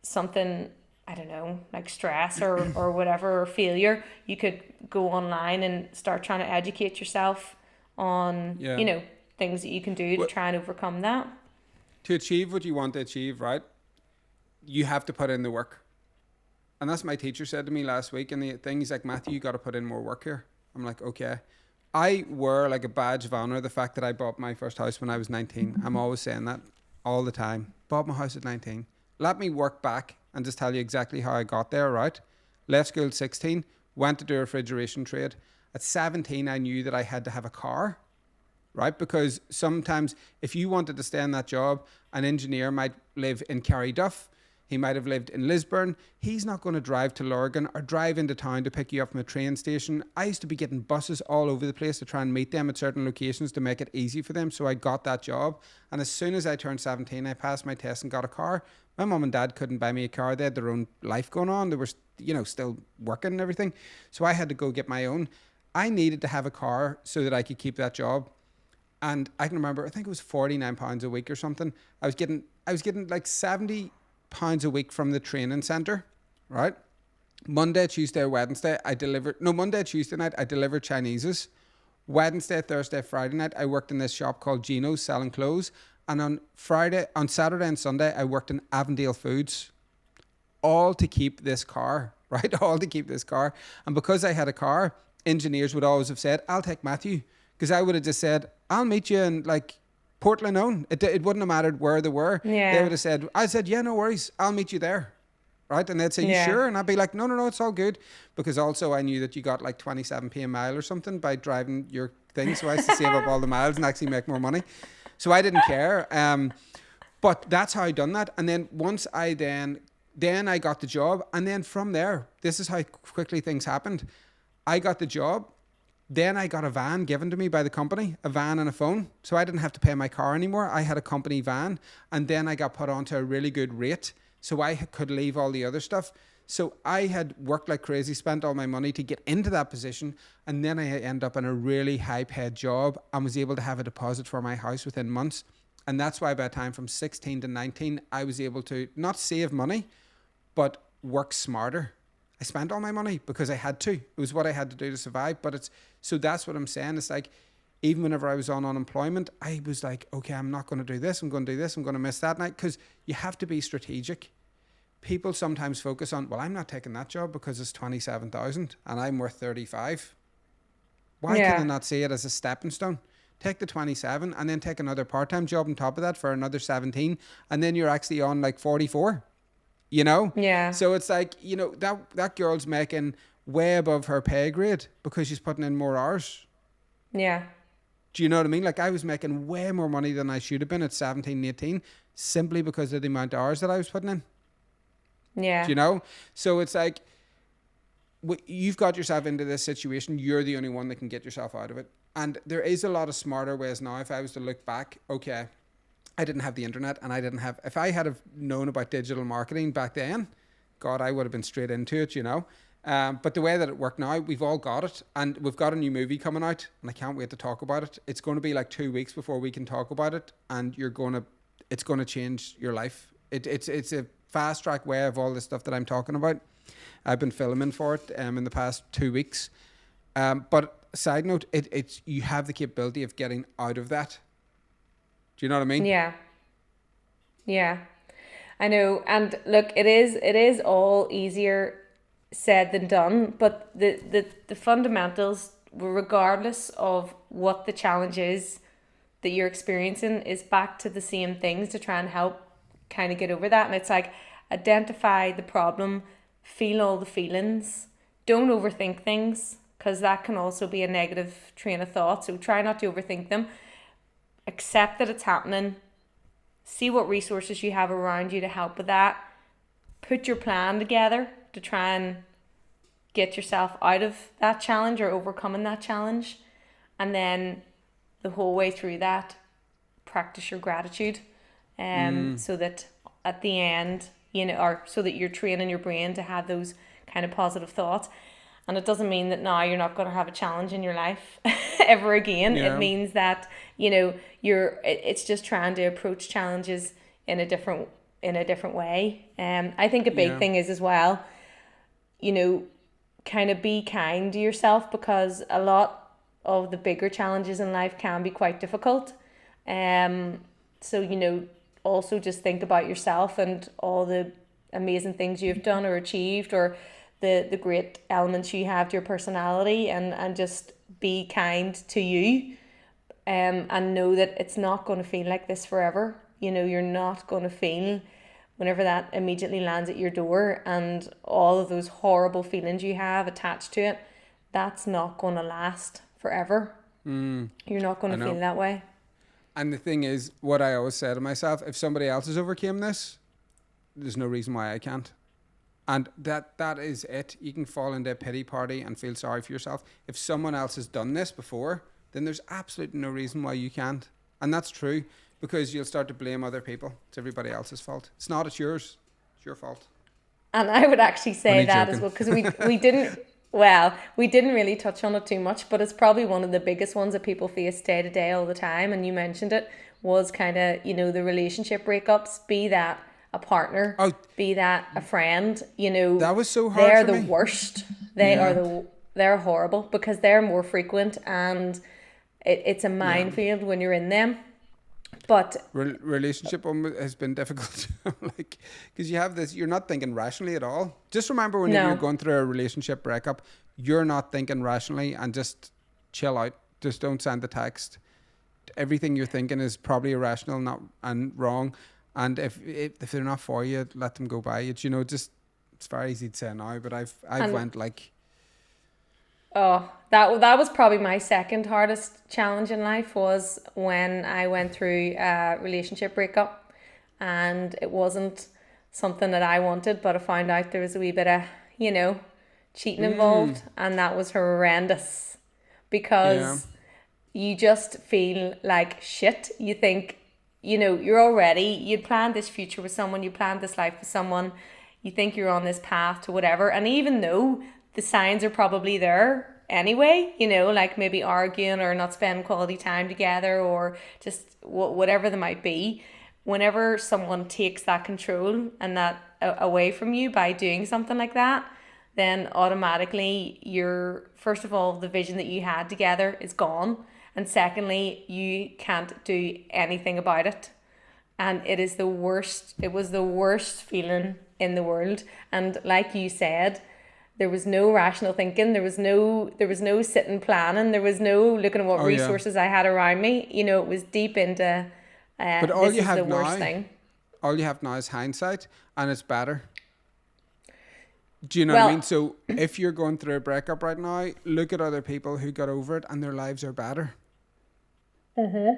something, I don't know, like stress or whatever, or failure, you could go online and start trying to educate yourself on you know, things that you can do to try and overcome that. To achieve what you want to achieve, right, you have to put in the work. And that's my teacher said to me last week, and the thing, he's like, Matthew, you got to put in more work here. I'm like, okay. I wear like a badge of honor the fact that I bought my first house when I was 19. I'm always saying that all the time. Bought my house at 19. Let me work back and just tell you exactly how I got there, right? Left school at 16, went to do a refrigeration trade. At 17, I knew that I had to have a car, right? Because sometimes if you wanted to stay in that job, an engineer might live in Carryduff. He might have lived in Lisburn. He's not going to drive to Lurgan or drive into town to pick you up from a train station. I used to be getting buses all over the place to try and meet them at certain locations to make it easy for them. So I got that job. And as soon as I turned 17, I passed my test and got a car. My mum and dad couldn't buy me a car. They had their own life going on. They were, you know, still working and everything. So I had to go get my own. I needed to have a car so that I could keep that job. And I can remember, I think it was £49 a week or something. I was getting like £70 a week from the training centre, right? Monday, Tuesday, Wednesday, Monday, Tuesday night, I delivered Chinese's. Wednesday, Thursday, Friday night, I worked in this shop called Gino's selling clothes. And on Saturday and Sunday, I worked in Avondale Foods, all to keep this car, right? All to keep this car. And because I had a car, engineers would always have said, I'll take Matthew. Because I would have just said, I'll meet you in like Portland own. It wouldn't have mattered where they were. Yeah. They would have said, I said, yeah, no worries. I'll meet you there. Right. And they'd say, you sure? And I'd be like, no, it's all good. Because also I knew that you got like 27p a mile or something by driving your thing. So I used to save up all the miles and actually make more money. So I didn't care. But that's how I done that. And then once I then I got the job. And then from there, this is how quickly things happened. I got the job. Then I got a van given to me by the company, a van and a phone. So I didn't have to pay my car anymore. I had a company van. And then I got put onto a really good rate. So I could leave all the other stuff. So I had worked like crazy, spent all my money to get into that position. And then I ended up in a really high paid job and was able to have a deposit for my house within months. And that's why by the time from 16 to 19, I was able to not save money, but work smarter. I spent all my money because I had to. It was what I had to do to survive. So that's what I'm saying. It's like, even whenever I was on unemployment, I was like, okay, I'm not going to do this. I'm going to do this. I'm going to miss that night. Because you have to be strategic. People sometimes focus on, well, I'm not taking that job because it's 27,000 and I'm worth 35. Why can they not see it as a stepping stone? Take the 27 and then take another part-time job on top of that for another 17. And then you're actually on like 44, you know? Yeah. So it's like, that girl's making way above her pay grade because she's putting in more hours. Yeah. Do you know what I mean? Like I was making way more money than I should have been at 17, 18 simply because of the amount of hours that I was putting in. Yeah. Do you know? So it's like, you've got yourself into this situation. You're the only one that can get yourself out of it. And there is a lot of smarter ways now. If I was to look back, okay, I didn't have the internet and if I had have known about digital marketing back then, God, I would have been straight into it, But the way that it worked now, we've all got it. And we've got a new movie coming out and I can't wait to talk about it. It's going to be like 2 weeks before we can talk about it. And it's going to change your life. It's a fast track way of all the stuff that I'm talking about. I've been filming for it in the past 2 weeks. But side note, it's you have the capability of getting out of that. Do you know what I mean? Yeah. Yeah. I know. And look, it is all easier said than done, but the fundamentals, regardless of what the challenge is that you're experiencing, is back to the same things to try and help kind of get over that. And it's like, identify the problem, feel all the feelings, don't overthink things, because that can also be a negative train of thought. So try not to overthink them. Accept that it's happening. See what resources you have around you to help with that. Put your plan together to try and get yourself out of that challenge or overcoming that challenge. And then the whole way through that, practice your gratitude. So that at the end, or so that you're training your brain to have those kind of positive thoughts. And it doesn't mean that now you're not going to have a challenge in your life ever again. Yeah. It means that, it's just trying to approach challenges in a different way. I think a big thing is as well, kind of be kind to yourself, because a lot of the bigger challenges in life can be quite difficult. So, also just think about yourself and all the amazing things you've done or achieved, or the great elements you have to your personality, and just be kind to you, and know that it's not going to feel like this forever. You're not going to feel, whenever that immediately lands at your door and all of those horrible feelings you have attached to it, that's not going to last forever. You're not going to feel that way. And the thing is, what I always say to myself, if somebody else has overcame this, there's no reason why I can't. And that is it. You can fall into a pity party and feel sorry for yourself. If someone else has done this before, then there's absolutely no reason why you can't. And that's true, because you'll start to blame other people. It's everybody else's fault. It's not, it's yours. It's your fault. And I would actually say that as well, because we didn't really touch on it too much, but it's probably one of the biggest ones that people face day to day all the time. And you mentioned it was kind of, the relationship breakups, be that a partner, Oh, be that a friend, that was so hard they're for the me. worst. They're horrible because they're more frequent, and it's a Yeah. minefield when you're in them. But Relationship has been difficult, like, because you have this, you're not thinking rationally at all. Just remember, whenever you're no, going through a relationship breakup, you're not thinking rationally, and just chill out. Just don't send the text. Everything you're thinking is probably irrational, not and wrong. And if they're not for you, let them go by it. Just it's very easy to say now, but I've and went like, oh, that was probably my second hardest challenge in life, was when I went through a relationship breakup, and it wasn't something that I wanted, but I found out there was a wee bit of, cheating involved, and that was horrendous yeah, because you just feel like shit. You think, you'd planned this future with someone, you planned this life with someone, you think you're on this path to whatever. And even though the signs are probably there anyway, like maybe arguing or not spending quality time together or just whatever they might be, whenever someone takes that control and that away from you by doing something like that, then automatically first of all, the vision that you had together is gone, and secondly, you can't do anything about it. And it was the worst feeling in the world. And like you said, there was no rational thinking, there was no sitting planning, there was no looking at what oh yeah. resources I had around me. It was deep into But this is the worst thing. all you have now is hindsight, and it's better. Do you know what I mean? Well, So if you're going through a breakup right now, look at other people who got over it and their lives are better. Do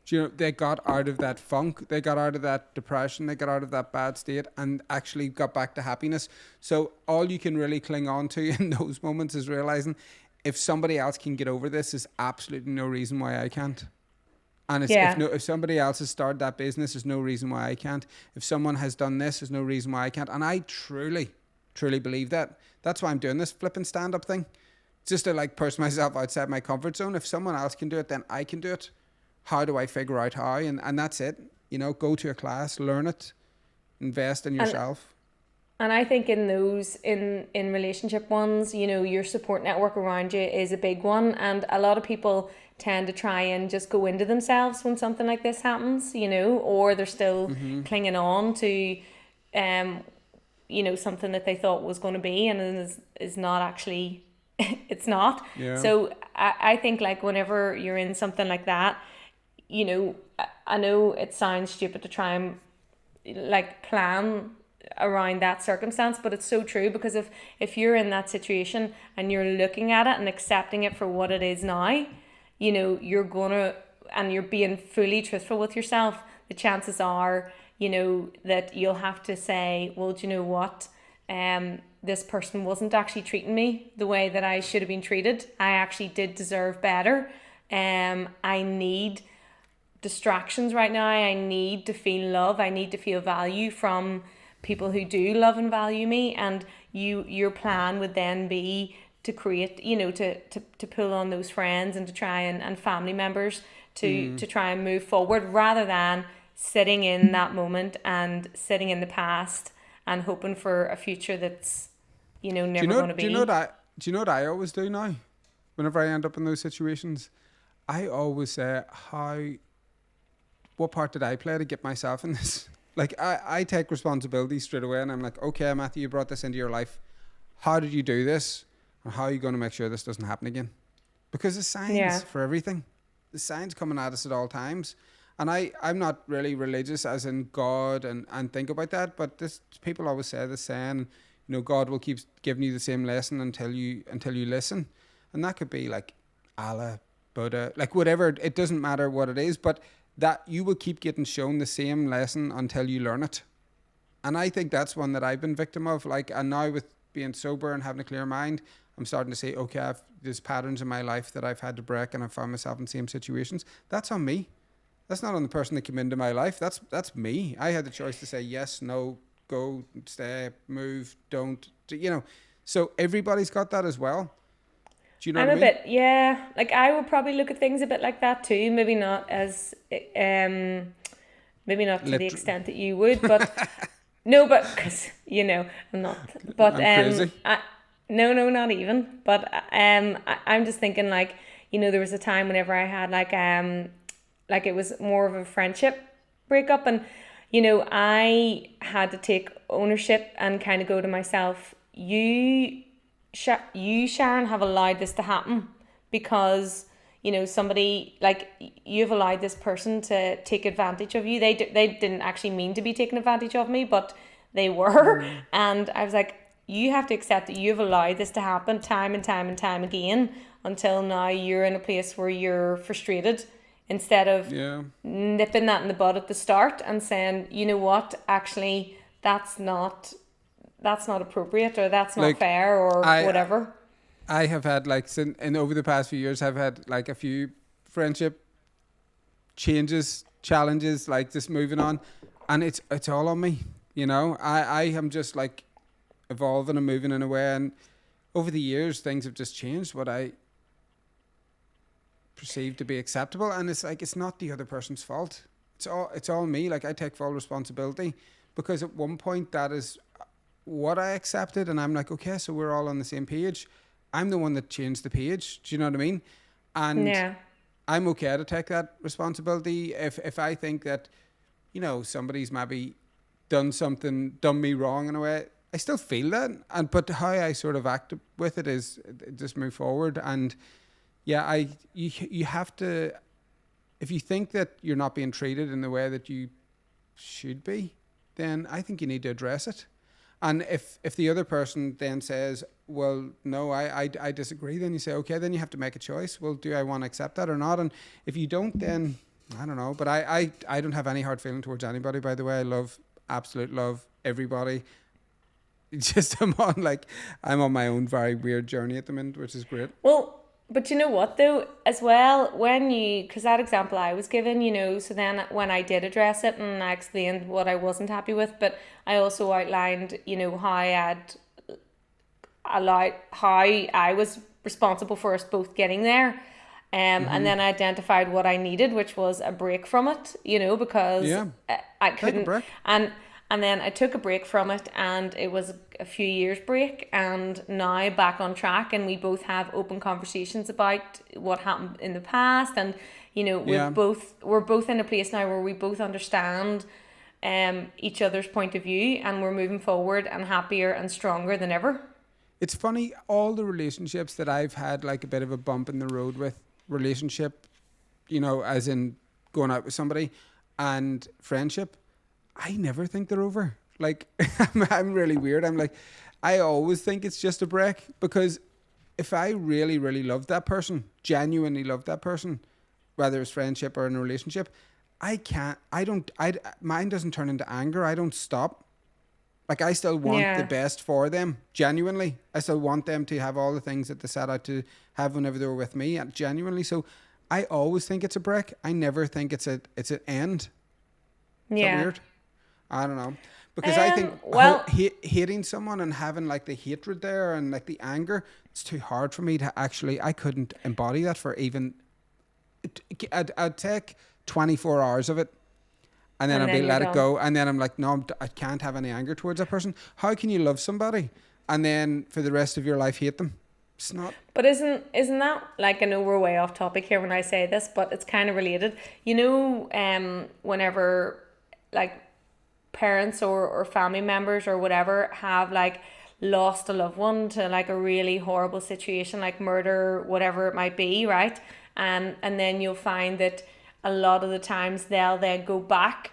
you know, they got out of that funk, they got out of that depression, they got out of that bad state, and actually got back to happiness. So all you can really cling on to in those moments is realizing, if somebody else can get over this, there's absolutely no reason why I can't. And yeah. if somebody else has started that business, there's no reason why I can't. If someone has done this, there's no reason why I can't. And I truly believe that. That's why I'm doing this flipping stand-up thing. Just to like push myself outside my comfort zone. If someone else can do it, then I can do it. How do I figure out how? And that's it. Go to a class, learn it, invest in And yourself. And I think in those in relationship ones, your support network around you is a big one. And a lot of people tend to try and just go into themselves when something like this happens, or they're still clinging on to something that they thought was going to be, and is not actually it's not. Yeah. So I think, like, whenever you're in something like that, I know it sounds stupid to try and like plan around that circumstance, but it's so true, because if you're in that situation and you're looking at it and accepting it for what it is now, you're gonna, and you're being fully truthful with yourself, the chances are, that you'll have to say, well, do you know what, this person wasn't actually treating me the way that I should have been treated. I actually did deserve better. I need distractions right now. I need to feel love. I need to feel value from people who do love and value me. And your plan would then be to create, to pull on those friends and to try and family members to try and move forward, rather than sitting in that moment and sitting in the past and hoping for a future that's, never going to be. Do you know what I always do now? Whenever I end up in those situations, I always say, what part did I play to get myself in this? Like, I take responsibility straight away, and I'm like, okay, Matthew, you brought this into your life. How did you do this? And how are you going to make sure this doesn't happen again? Because the signs for everything. The signs coming at us at all times. And I'm not really religious as in God and think about that, but people always say this saying, God will keep giving you the same lesson until you listen. And that could be like Allah, Buddha, like whatever, it doesn't matter what it is, but that you will keep getting shown the same lesson until you learn it. And I think that's one that I've been victim of. Like, and now with being sober and having a clear mind, I'm starting to say, okay, there's patterns in my life that I've had to break, and I've found myself in the same situations. That's on me. That's not on the person that came into my life. That's me. I had the choice to say yes, no, go, stay, move, don't, So everybody's got that as well. Do you know what I mean? Like, I would probably look at things a bit like that too. Maybe not as Maybe not to the Liter- extent that you would, but no, but because I'm not. But I'm crazy. no, not even. But I'm just thinking like there was a time whenever I had like it was more of a friendship breakup, and I had to take ownership and kind of go to myself. You Sharon have allowed this to happen because somebody like you've allowed this person to take advantage of you. They didn't actually mean to be taking advantage of me, but they were. And I was like, you have to accept that you've allowed this to happen time and time and time again until now you're in a place where you're frustrated, instead of Yeah. nipping that in the bud at the start and saying, you know what, actually that's not appropriate, or that's not Like fair, or I whatever. I have had like and over the past few years, I've had like a few friendship changes, challenges, like just moving on, and it's all on me. I am just like evolving and moving in a way, and over the years, things have just changed what I perceive to be acceptable, and it's like it's not the other person's fault. It's all me. Like I take full responsibility because at one point that is what I accepted, and I'm like, okay, so we're all on the same page. I'm the one that changed the page. Do you know what I mean? And Yeah. I'm okay to take that responsibility if I think that somebody's maybe done me wrong in a way. I still feel that, but how I sort of act with it is just move forward. And yeah, you have to, if you think that you're not being treated in the way that you should be, then I think you need to address it. And if the other person then says, well, no, I disagree, then you say, okay, then you have to make a choice. Well, do I want to accept that or not? And if you don't, then I don't know. But I don't have any hard feeling towards anybody, by the way. I absolute love everybody. Just I'm on my own very weird journey at the minute, which is great. Well, but you know what though, as well, because that example I was given, so then when I did address it and I explained what I wasn't happy with, but I also outlined, how I had allowed, how I was responsible for us both getting there. And then I identified what I needed, which was a break from it, because Yeah. I Take a couldn't, break. and then I took a break from it, and it was a few years break, and now back on track, and we both have open conversations about what happened in the past, and Yeah. we're both in a place now where we both understand each other's point of view, and we're moving forward and happier and stronger than ever. It's funny, all the relationships that I've had like a bit of a bump in the road with relationship, as in going out with somebody and friendship, I never think they're over. Like, I'm really weird. I'm like, I always think it's just a break, because if I really, really love that person, genuinely love that person, whether it's friendship or in a relationship, mine doesn't turn into anger. I don't stop. Like, I still want the best for them, genuinely. I still want them to have all the things that they set out to have whenever they were with me, genuinely. So I always think it's a break. I never think it's an end. Is that weird? I don't know. Because I think hating someone and having like the hatred there and like the anger, it's too hard for me to actually, I couldn't embody that for even, I'd take 24 hours of it, and then I'd be let it go. And then I'm like, no, I can't have any anger towards that person. How can you love somebody and then for the rest of your life hate them? It's not. But isn't that, like, I know we're way off topic here when I say this, but it's kind of related. Whenever like parents or family members or whatever have like lost a loved one to like a really horrible situation, like murder, whatever it might be, right? And then you'll find that a lot of the times they'll then go back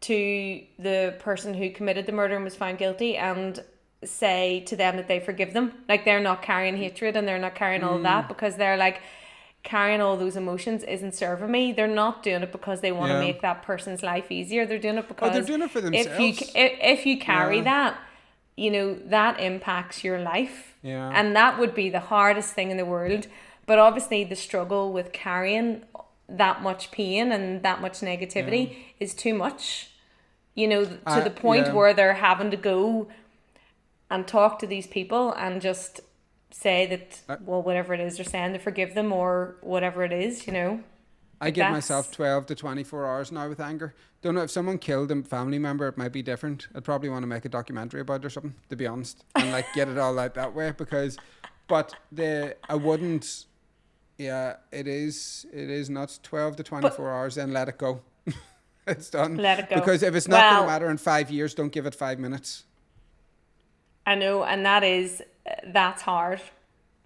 to the person who committed the murder and was found guilty and say to them that they forgive them. Like, they're not carrying hatred and they're not carrying all of that, because they're like, carrying all those emotions isn't serving me. They're not doing it because they want to make that person's life easier. They're doing it because they're doing it for themselves. If you carry that, that impacts your life. Yeah. And that would be the hardest thing in the world. But obviously the struggle with carrying that much pain and that much negativity is too much. To the point where they're having to go and talk to these people and just say that, well, whatever it is they're saying, to forgive them or whatever it is. I Like give that's myself 12 to 24 hours now with anger. Don't know if someone killed a family member, it might be different. I'd probably want to make a documentary about it or something, to be honest, and like get it all out that way I wouldn't. Yeah, it is not 12 to but 24 hours. Then let it go. It's done. let it go. Because if it's not going to Well, matter in 5 years, don't give it 5 minutes. I know, and that's hard.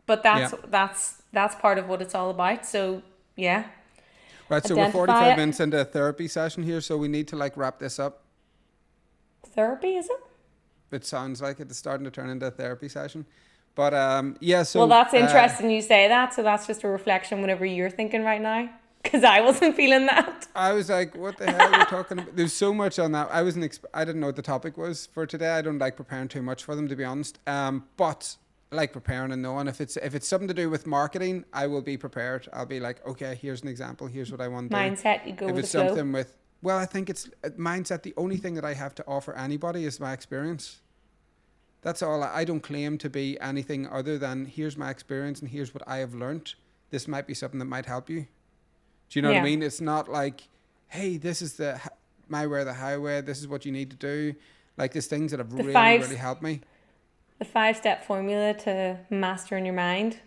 But Yeah. that's part of what it's all about. So yeah, Right, so we're identify 45 it. minutes into a therapy session here, so we need to like wrap this up. Therapy, is it? It sounds like it's starting to turn into a therapy session. But yeah, Well, so that's interesting you say that. So that's just a reflection whenever you're thinking right now. Because I wasn't feeling that. I was like, what the hell are you talking about? There's so much on that. I didn't know what the topic was for today. I don't like preparing too much for them, to be honest. But I like preparing and knowing if it's something to do with marketing, I will be prepared. I'll be like, okay, here's an example. Here's what I want to do. Mindset, you go If with the it's flow. something with, well, I think it's mindset. The only thing that I have to offer anybody is my experience. That's all. I don't claim to be anything other than here's my experience and here's what I have learned. This might be something that might help you. Do you know what I Yeah. mean? It's not like, hey, this is my way or the highway. This is what you need to do. Like there's things that have The really, five really helped me. the 5-step formula to mastering your mind.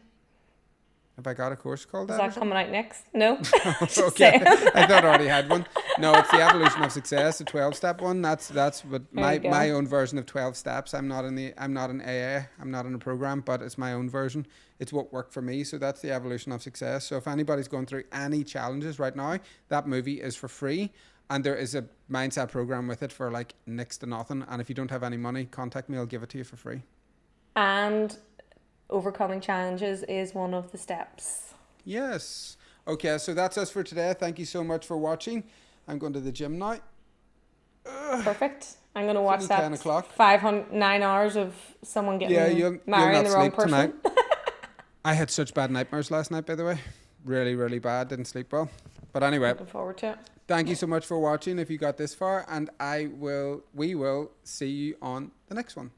Have I got a course called Is that? that coming out next? No. Just Okay, saying. I thought I already had one. No, it's the evolution of success, the 12-step one. That's what There you go. my own version of 12 steps. I'm not in AA. I'm not in a program, but it's my own version. It's what worked for me. So that's the evolution of success. So if anybody's going through any challenges right now, that movie is for free. And there is a mindset program with it for like next to nothing. And if you don't have any money, contact me. I'll give it to you for free. And overcoming challenges is one of the steps. Yes. Okay, so that's us for today. Thank you so much for watching. I'm going to the gym now. Perfect. I'm going to watch only that 10 o'clock. 9 hours of someone getting You'll marrying not the wrong sleep person. tonight. I had such bad nightmares last night, by the way. Really, really bad. Didn't sleep well. But anyway, Looking forward to it. thank you so much for watching if you got this far. And we will see you on the next one.